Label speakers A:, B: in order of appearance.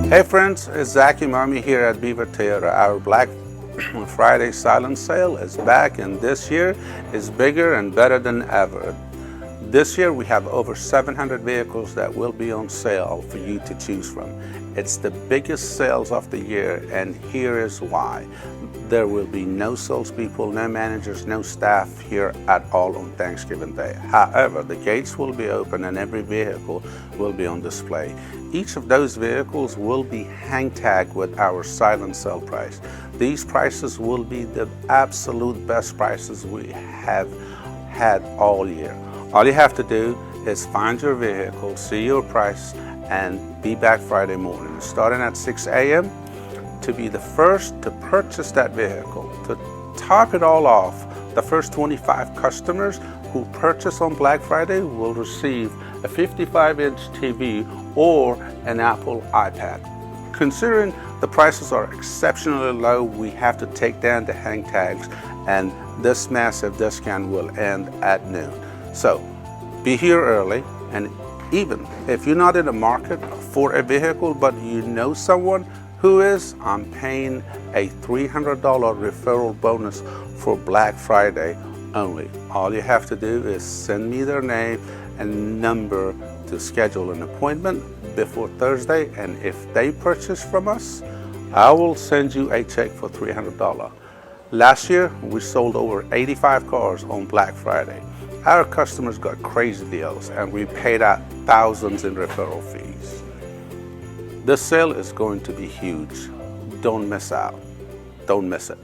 A: Hey friends, it's Zack Emami here at Beaver. Our Black Friday silent sale is back, and this year is bigger and better than ever. This year we have over 700 vehicles that will be on sale for you to choose from. It's the biggest sales of the year, and here is why. There will be no salespeople, no managers, no staff here at all on Thanksgiving Day. However, the gates will be open and every vehicle will be on display. Each of those vehicles will be hang tagged with our silent sale price. These prices will be the absolute best prices we have had all year. All you have to do is find your vehicle, see your price, and be back Friday morning, starting at 6 a.m. to be the first to purchase that vehicle. To top it all off, the first 25 customers who purchase on Black Friday will receive a 55-inch TV or an Apple iPad. Considering the prices are exceptionally low, we have to take down the hang tags, and this massive discount will end at noon. So be here early, and even if you're not in the market for a vehicle but you know someone who is, I'm paying a $300 referral bonus for Black Friday only. All you have to do is send me their name and number to schedule an appointment before Thursday, and if they purchase from us, I will send you a check for $300. Last year, we sold over 85 cars on Black Friday. Our customers got crazy deals, and we paid out thousands in referral fees. This sale is going to be huge. Don't miss out. Don't miss it.